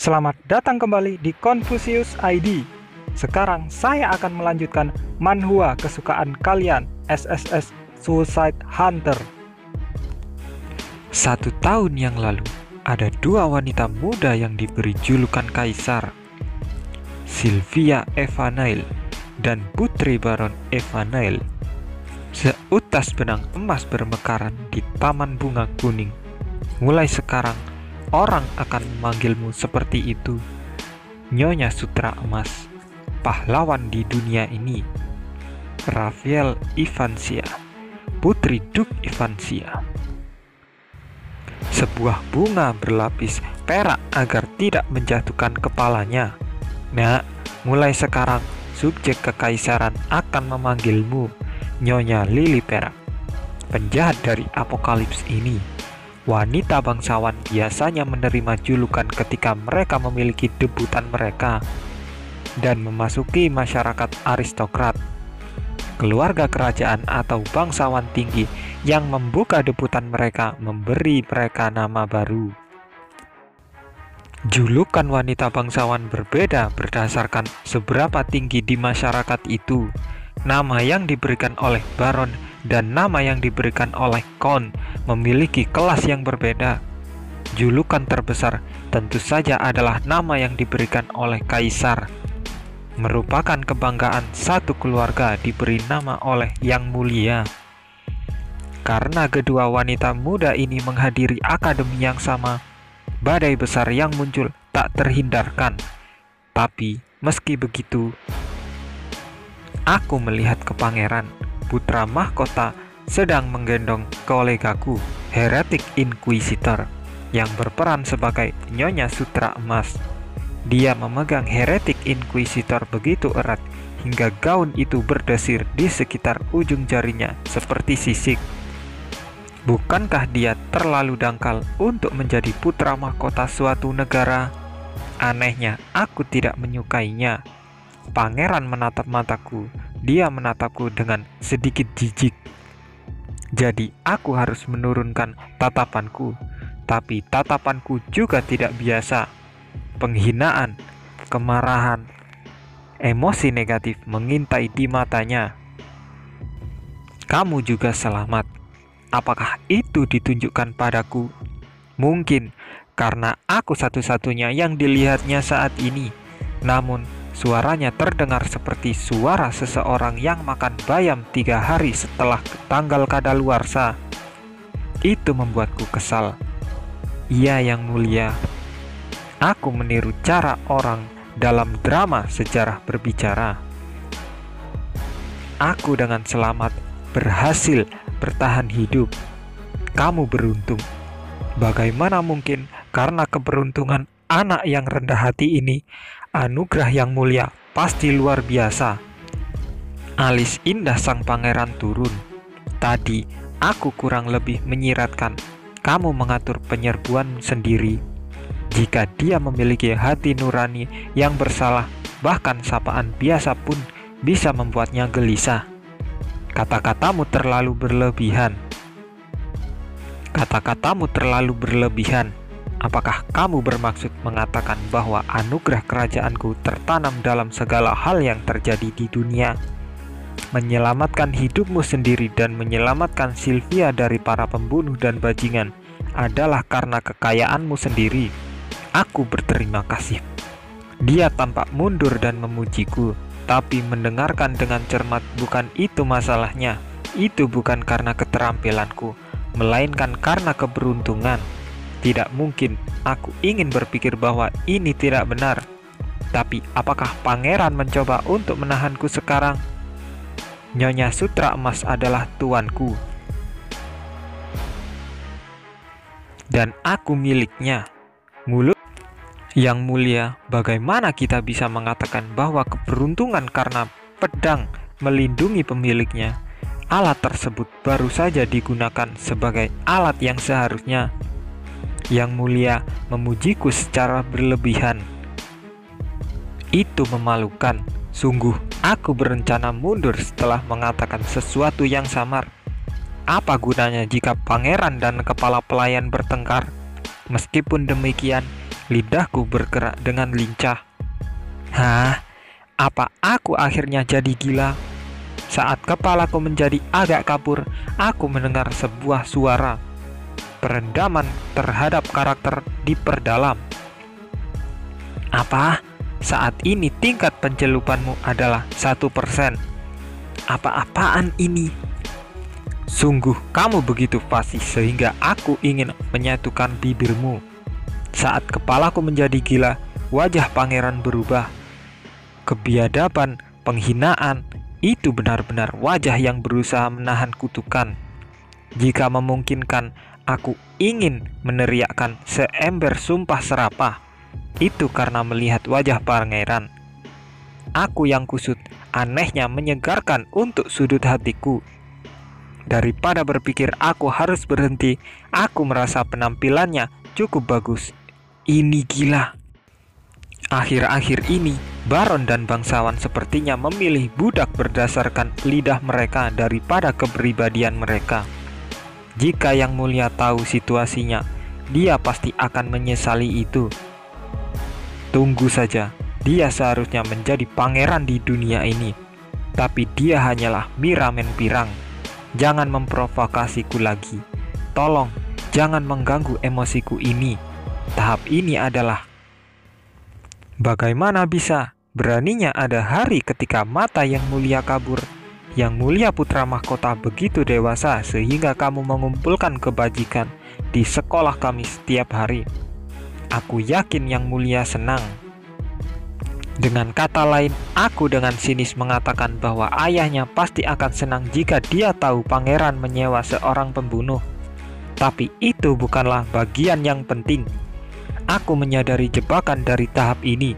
Selamat datang kembali di Confucius ID. Sekarang saya akan melanjutkan manhwa kesukaan kalian, SSS Suicide Hunter. 1 tahun yang lalu, ada 2 wanita muda yang diberi julukan kaisar, Sylvia Evanile dan Putri Baron Evanile. Seutas benang emas bermekaran di taman bunga kuning. Mulai sekarang, orang akan memanggilmu seperti itu, Nyonya Sutra Emas, pahlawan di dunia ini. Raphael Ivansia, Putri Duke Ivansia. Sebuah bunga berlapis perak agar tidak menjatuhkan kepalanya. Nah, mulai sekarang subjek kekaisaran akan memanggilmu Nyonya Lili Perak. Penjahat dari apokalips ini. Wanita bangsawan biasanya menerima julukan ketika mereka memiliki debutan mereka dan memasuki masyarakat aristokrat, keluarga kerajaan atau bangsawan tinggi yang membuka debutan mereka memberi mereka nama baru. Julukan wanita bangsawan berbeda berdasarkan seberapa tinggi di masyarakat itu. Nama yang diberikan oleh baron dan nama yang diberikan oleh count memiliki kelas yang berbeda. Julukan terbesar tentu saja adalah nama yang diberikan oleh kaisar. Merupakan kebanggaan satu keluarga diberi nama oleh Yang Mulia. Karena kedua wanita muda ini menghadiri akademi yang sama, badai besar yang muncul tak terhindarkan. Tapi meski begitu, aku melihat ke pangeran, putra mahkota, sedang menggendong kolegaku, Heretic Inquisitor, yang berperan sebagai Nyonya Sutra Emas. Dia memegang Heretic Inquisitor begitu erat hingga gaun itu berdesir di sekitar ujung jarinya seperti sisik. Bukankah dia terlalu dangkal untuk menjadi putra mahkota suatu negara? Anehnya, aku tidak menyukainya. Pangeran menatap mataku. Dia menatapku dengan sedikit jijik. Jadi aku harus menurunkan tatapanku. Tapi tatapanku juga tidak biasa. Penghinaan, kemarahan, emosi negatif mengintai di matanya. Kamu juga selamat. Apakah itu ditunjukkan padaku? Mungkin karena aku satu-satunya yang dilihatnya saat ini. Namun suaranya terdengar seperti suara seseorang yang makan bayam 3 hari setelah tanggal kadaluarsa. Itu membuatku kesal. Iya, Yang Mulia. Aku meniru cara orang dalam drama sejarah berbicara. Aku dengan selamat berhasil bertahan hidup. Kamu beruntung. Bagaimana mungkin karena keberuntungan anak yang rendah hati ini, anugerah Yang Mulia pasti luar biasa. Alis indah sang pangeran turun. Tadi aku kurang lebih menyiratkan kamu mengatur penyerbuan sendiri. Jika dia memiliki hati nurani yang bersalah, bahkan sapaan biasa pun bisa membuatnya gelisah. Kata-katamu terlalu berlebihan. Kata-katamu terlalu berlebihan. Apakah kamu bermaksud mengatakan bahwa anugerah kerajaanku tertanam dalam segala hal yang terjadi di dunia? Menyelamatkan hidupmu sendiri dan menyelamatkan Sylvia dari para pembunuh dan bajingan adalah karena kekayaanmu sendiri. Aku berterima kasih. Dia tampak mundur dan memujiku, tapi mendengarkan dengan cermat bukan itu masalahnya. Itu bukan karena keterampilanku, melainkan karena keberuntungan. Tidak mungkin aku ingin berpikir bahwa ini tidak benar. Tapi apakah pangeran mencoba untuk menahanku sekarang? Nyonya Sutra Emas adalah tuanku. Dan aku miliknya. Mulut Yang Mulia, bagaimana kita bisa mengatakan bahwa keberuntungan karena pedang melindungi pemiliknya? Alat tersebut baru saja digunakan sebagai alat yang seharusnya. Yang Mulia memujiku secara berlebihan. Itu memalukan. Sungguh, aku berencana mundur setelah mengatakan sesuatu yang samar. Apa gunanya jika pangeran dan kepala pelayan bertengkar? Meskipun demikian, Lidahku bergerak dengan lincah. Hah? Apa aku akhirnya jadi gila? Saat kepalaku menjadi agak kabur, aku mendengar sebuah suara. Perendaman terhadap karakter diperdalam. Apa? Saat ini tingkat pencelupanmu adalah 1%. Apa-apaan ini? Sungguh kamu begitu fasih sehingga aku ingin menyatukan bibirmu. Saat kepalaku menjadi gila, wajah pangeran berubah. Kebiadaban, penghinaan, itu benar-benar wajah yang berusaha menahan kutukan. Jika memungkinkan, aku ingin meneriakkan seember sumpah serapah. Itu karena melihat wajah pangeran. Aku yang kusut anehnya menyegarkan untuk sudut hatiku. Daripada berpikir aku harus berhenti, aku merasa penampilannya cukup bagus. Ini gila. Akhir-akhir ini, Baron dan bangsawan sepertinya memilih budak berdasarkan lidah mereka daripada kepribadian mereka. Jika Yang Mulia tahu situasinya, dia pasti akan menyesali itu. Tunggu saja, dia seharusnya menjadi pangeran di dunia ini. Tapi dia hanyalah miramen pirang. Jangan memprovokasiku lagi. Tolong, jangan mengganggu emosiku ini. Tahap ini adalah... Bagaimana bisa? Beraninya ada hari ketika mata Yang Mulia kabur. Yang Mulia putra mahkota begitu dewasa sehingga kamu mengumpulkan kebajikan di sekolah kami setiap hari. Aku yakin Yang Mulia senang. Dengan kata lain, aku dengan sinis mengatakan bahwa ayahnya pasti akan senang jika dia tahu pangeran menyewa seorang pembunuh. Tapi itu bukanlah bagian yang penting. Aku menyadari jebakan dari tahap ini.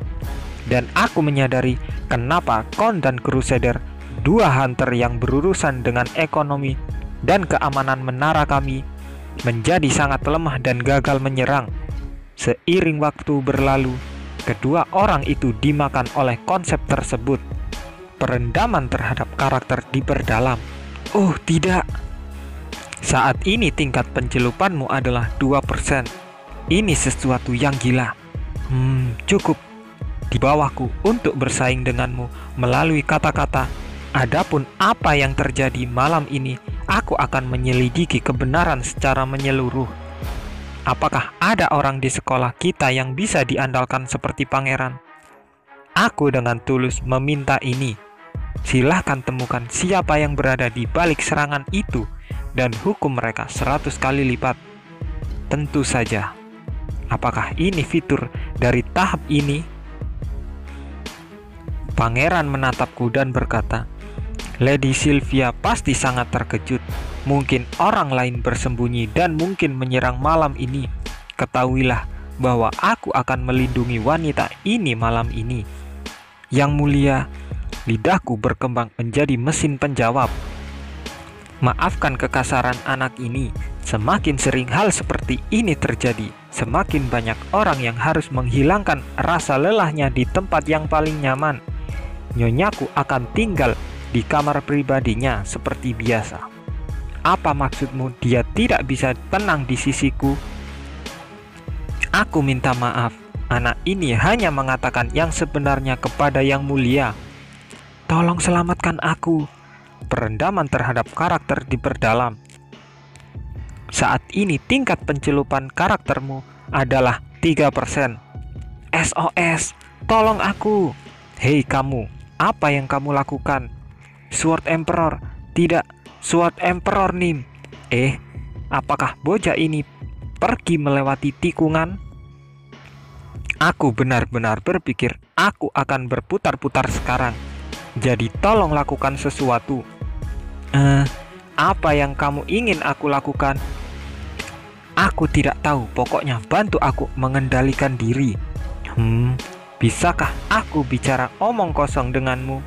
Dan aku menyadari kenapa Khorne dan Crusader, dua hunter yang berurusan dengan ekonomi dan keamanan menara kami, menjadi sangat lemah dan gagal menyerang. Seiring waktu berlalu, kedua orang itu dimakan oleh konsep tersebut. Perendaman terhadap karakter diperdalam. Oh tidak. Saat ini tingkat pencelupanmu adalah 2%. Ini sesuatu yang gila. Cukup. Di bawahku untuk bersaing denganmu melalui kata-kata. Adapun apa yang terjadi malam ini, aku akan menyelidiki kebenaran secara menyeluruh. Apakah ada orang di sekolah kita yang bisa diandalkan seperti pangeran? Aku dengan tulus meminta ini. Silahkan temukan siapa yang berada di balik serangan itu dan hukum mereka 100 kali lipat. Tentu saja. Apakah ini fitur dari tahap ini? Pangeran menatapku dan berkata, Lady Sylvia pasti sangat terkejut. Mungkin orang lain bersembunyi dan mungkin menyerang malam ini. Ketahuilah bahwa aku akan melindungi wanita ini malam ini. Yang Mulia, lidahku berkembang menjadi mesin penjawab. Maafkan kekasaran anak ini. Semakin sering hal seperti ini terjadi, semakin banyak orang yang harus menghilangkan rasa lelahnya di tempat yang paling nyaman. Nyonyaku akan tinggal di kamar pribadinya seperti biasa. Apa maksudmu dia tidak bisa tenang di sisiku? Aku minta maaf. Anak ini hanya mengatakan yang sebenarnya kepada Yang Mulia. Tolong selamatkan aku. Perendaman terhadap karakter diperdalam. Saat ini tingkat pencelupan karaktermu adalah 3%. SOS, tolong aku. Hei kamu, apa yang kamu lakukan? Sword Emperor, tidak, Sword Emperor Nim. Apakah bocah ini pergi melewati tikungan? Aku benar-benar berpikir aku akan berputar-putar sekarang. Jadi tolong lakukan sesuatu. Apa yang kamu ingin aku lakukan? Aku tidak tahu, pokoknya bantu aku mengendalikan diri. Bisakah aku bicara omong kosong denganmu?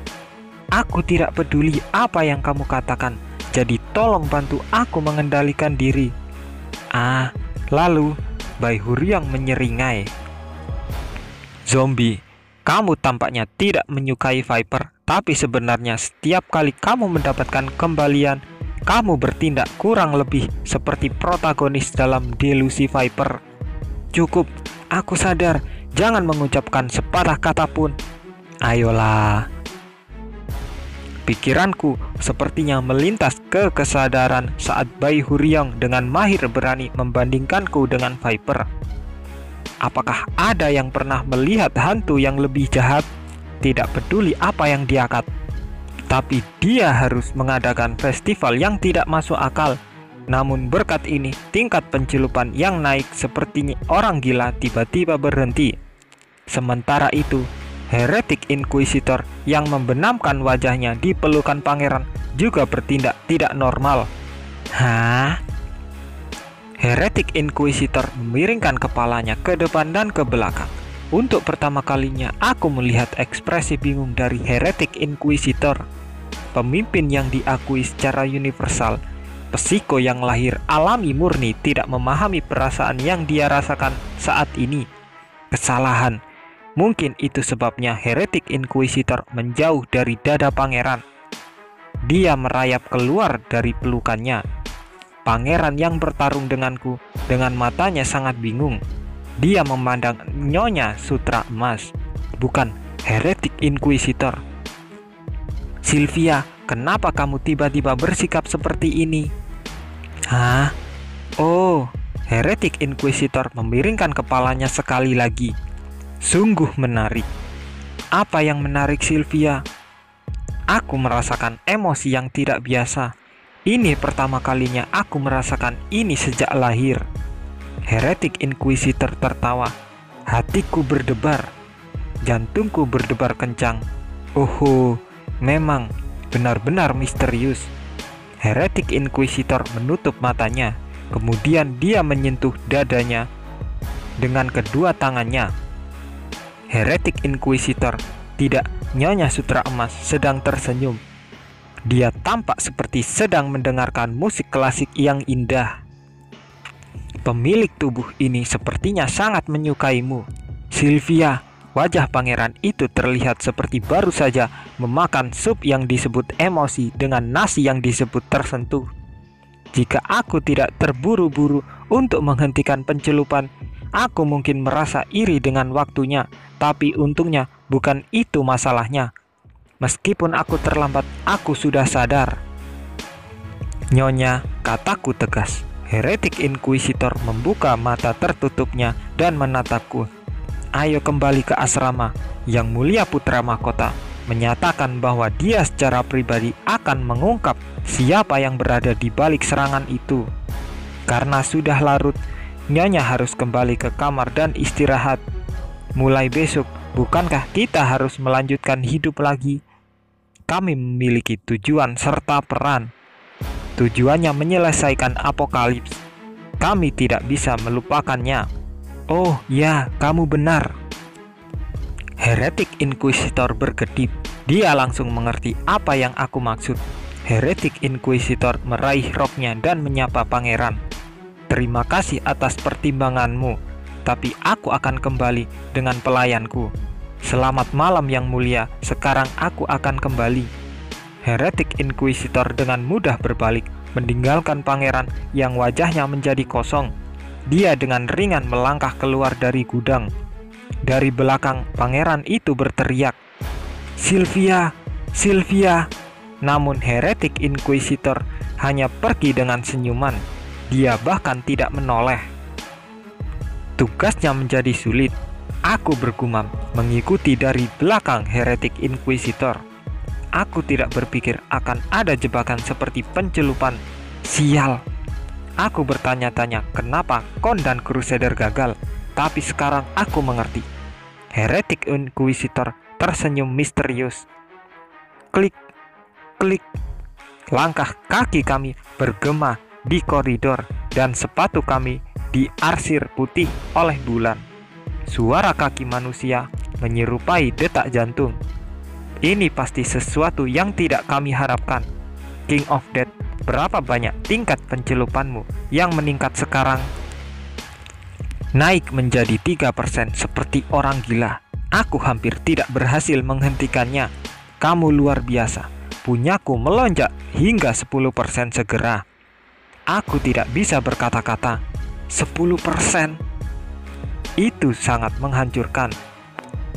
Aku tidak peduli apa yang kamu katakan, jadi tolong bantu aku mengendalikan diri. Lalu Bai Huryong menyeringai. Zombie, kamu tampaknya tidak menyukai Viper, tapi sebenarnya setiap kali kamu mendapatkan kembalian, kamu bertindak kurang lebih seperti protagonis dalam delusi Viper. Cukup, aku sadar. Jangan mengucapkan sepatah kata pun. Ayolah. Pikiranku sepertinya melintas ke kesadaran saat Bai Huryong dengan mahir berani membandingkanku dengan Viper. Apakah ada yang pernah melihat hantu yang lebih jahat? Tidak peduli apa yang dia kata, tapi dia harus mengadakan festival yang tidak masuk akal. Namun berkat ini, tingkat pencelupan yang naik sepertinya orang gila tiba-tiba berhenti. Sementara itu, Heretic Inquisitor yang membenamkan wajahnya di pelukan pangeran juga bertindak tidak normal. Hah? Heretic Inquisitor memiringkan kepalanya ke depan dan ke belakang. Untuk pertama kalinya aku melihat ekspresi bingung dari Heretic Inquisitor. Pemimpin yang diakui secara universal, psiko yang lahir alami murni tidak memahami perasaan yang dia rasakan saat ini. Kesalahan. Mungkin itu sebabnya Heretic Inquisitor menjauh dari dada pangeran. Dia merayap keluar dari pelukannya. Pangeran yang bertarung denganku dengan matanya sangat bingung. Dia memandang Nyonya Sutra Emas, bukan Heretic Inquisitor. Sylvia, kenapa kamu tiba-tiba bersikap seperti ini? Hah? Oh, Heretic Inquisitor memiringkan kepalanya sekali lagi. Sungguh menarik. Apa yang menarik, Sylvia? Aku merasakan emosi yang tidak biasa. Ini pertama kalinya aku merasakan ini sejak lahir. Heretic Inquisitor tertawa. Hatiku berdebar. Jantungku berdebar kencang. Oh, memang benar-benar misterius. Heretic Inquisitor menutup matanya. Kemudian dia menyentuh dadanya dengan kedua tangannya. Heretic Inquisitor, tidak, Nyonya Sutra Emas sedang tersenyum. Dia tampak seperti sedang mendengarkan musik klasik yang indah. Pemilik tubuh ini sepertinya sangat menyukaimu. Sylvia, wajah pangeran itu terlihat seperti baru saja memakan sup yang disebut emosi dengan nasi yang disebut tersentuh. Jika aku tidak terburu-buru untuk menghentikan pencelupan, aku mungkin merasa iri dengan waktunya, tapi untungnya bukan itu masalahnya. Meskipun aku terlambat, aku sudah sadar. Nyonya, kataku tegas. Heretic Inquisitor membuka mata tertutupnya dan menatapku. Ayo kembali ke asrama. Yang Mulia Putra Mahkota menyatakan bahwa dia secara pribadi akan mengungkap siapa yang berada di balik serangan itu. Karena sudah larut, Nyonya harus kembali ke kamar dan istirahat. Mulai besok, bukankah kita harus melanjutkan hidup lagi? Kami memiliki tujuan serta peran. Tujuannya menyelesaikan apokalips. Kami tidak bisa melupakannya. Oh ya, kamu benar. Heretic Inquisitor berkedip. Dia langsung mengerti apa yang aku maksud. Heretic Inquisitor meraih roknya dan menyapa pangeran. Terima kasih atas pertimbanganmu, tapi aku akan kembali dengan pelayanku. Selamat malam yang mulia, sekarang aku akan kembali. Heretic Inquisitor dengan mudah berbalik, meninggalkan pangeran yang wajahnya menjadi kosong. Dia dengan ringan melangkah keluar dari gudang. Dari belakang, pangeran itu berteriak, Sylvia, Sylvia. Namun Heretic Inquisitor hanya pergi dengan senyuman. Dia bahkan tidak menoleh. Tugasnya menjadi sulit. Aku bergumam, mengikuti dari belakang Heretic Inquisitor. Aku tidak berpikir akan ada jebakan seperti pencelupan. Sial. Aku bertanya-tanya kenapa Kon dan Crusader gagal, tapi sekarang aku mengerti. Heretic Inquisitor tersenyum misterius. Klik, klik. Langkah kaki kami bergema di koridor dan sepatu kami diarsir putih oleh bulan. Suara kaki manusia menyerupai detak jantung. Ini pasti sesuatu yang tidak kami harapkan. King of Death, berapa banyak tingkat pencelupanmu yang meningkat sekarang? Naik menjadi 3% seperti orang gila. Aku hampir tidak berhasil menghentikannya. Kamu luar biasa. Punyaku melonjak hingga 10% segera. Aku tidak bisa berkata-kata. 10%. Itu sangat menghancurkan.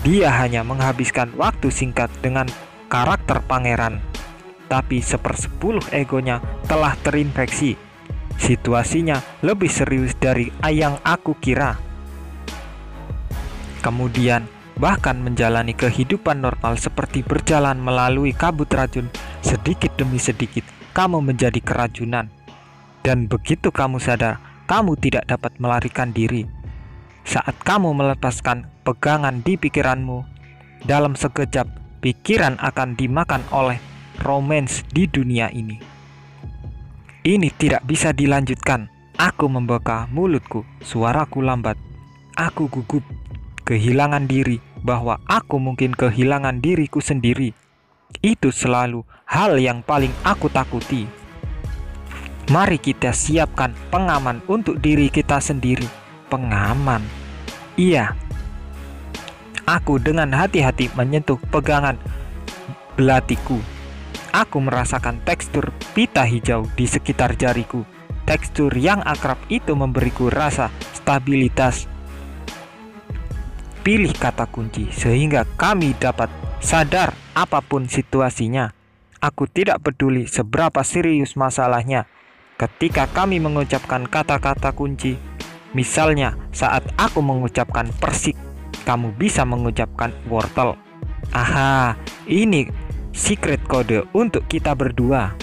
Dia hanya menghabiskan waktu singkat dengan karakter pangeran, tapi 1/10 egonya telah terinfeksi. Situasinya lebih serius dari yang aku kira. Kemudian, bahkan menjalani kehidupan normal seperti berjalan melalui kabut racun, sedikit demi sedikit kamu menjadi keracunan. Dan begitu kamu sadar, kamu tidak dapat melarikan diri. Saat kamu melepaskan pegangan di pikiranmu, dalam sekejap pikiran akan dimakan oleh romance di dunia ini. Ini tidak bisa dilanjutkan. Aku membuka mulutku, suaraku lambat. Aku gugup, kehilangan diri, bahwa aku mungkin kehilangan diriku sendiri. Itu selalu hal yang paling aku takuti. Mari kita siapkan pengaman untuk diri kita sendiri. Pengaman? Iya. Aku dengan hati-hati menyentuh pegangan belatiku. Aku merasakan tekstur pita hijau di sekitar jariku. Tekstur yang akrab itu memberiku rasa stabilitas. Pilih kata kunci sehingga kami dapat sadar apapun situasinya. Aku tidak peduli seberapa serius masalahnya. Ketika kami mengucapkan kata-kata kunci, misalnya saat aku mengucapkan persik, kamu bisa mengucapkan wortel. Aha, ini secret kode untuk kita berdua.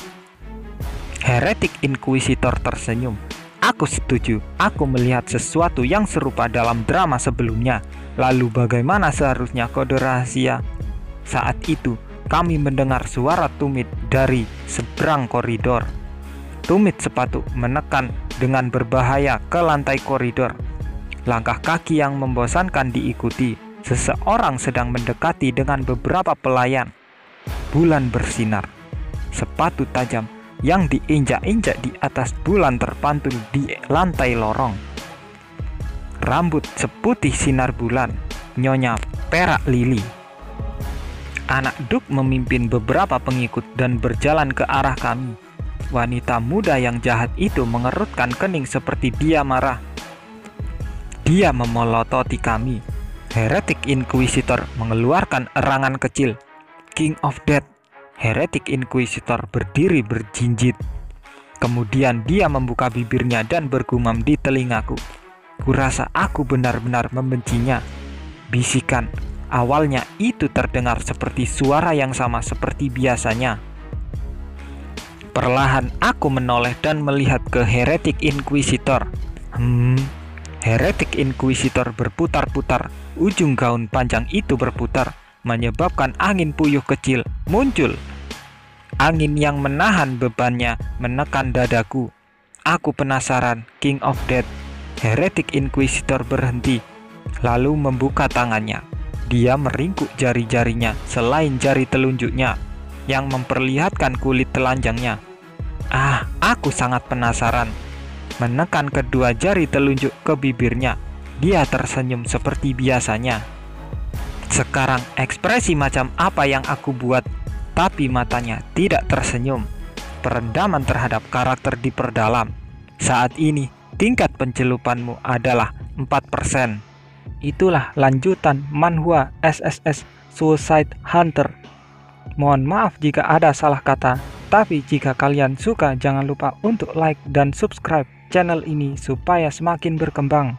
Heretic Inquisitor tersenyum. Aku setuju. Aku melihat sesuatu yang serupa dalam drama sebelumnya. Lalu bagaimana seharusnya kode rahasia? Saat itu, kami mendengar suara tumit dari seberang koridor. Tumit sepatu menekan dengan berbahaya ke lantai koridor. Langkah kaki yang membosankan diikuti. Seseorang sedang mendekati dengan beberapa pelayan. Bulan bersinar. Sepatu tajam yang diinjak-injak di atas bulan terpantul di lantai lorong. Rambut seputih sinar bulan, Nyonya Perak Lili. Anak Duk memimpin beberapa pengikut dan berjalan ke arah kami. Wanita muda yang jahat itu mengerutkan kening seperti dia marah. Dia memelototi kami. Heretic Inquisitor mengeluarkan erangan kecil. King of Death. Heretic Inquisitor berdiri berjinjit. Kemudian dia membuka bibirnya dan bergumam di telingaku. Kurasa aku benar-benar membencinya. Bisikan. Awalnya itu terdengar seperti suara yang sama seperti biasanya. Perlahan aku menoleh dan melihat ke Heretic Inquisitor. Heretic Inquisitor berputar-putar. Ujung gaun panjang itu berputar, menyebabkan angin puyuh kecil muncul. Angin yang menahan bebannya menekan dadaku. Aku penasaran. King of Death. Heretic Inquisitor berhenti, lalu membuka tangannya. Dia meringkuk jari-jarinya selain jari telunjuknya yang memperlihatkan kulit telanjangnya. Aku sangat penasaran. Menekan kedua jari telunjuk ke bibirnya, dia tersenyum seperti biasanya. Sekarang ekspresi macam apa yang aku buat, tapi matanya tidak tersenyum. Perendaman terhadap karakter diperdalam. Saat ini, tingkat pencelupanmu adalah 4%. Itulah lanjutan manhwa SSS Suicide Hunter. Mohon maaf jika ada salah kata, tapi jika kalian suka jangan lupa untuk like dan subscribe channel ini supaya semakin berkembang.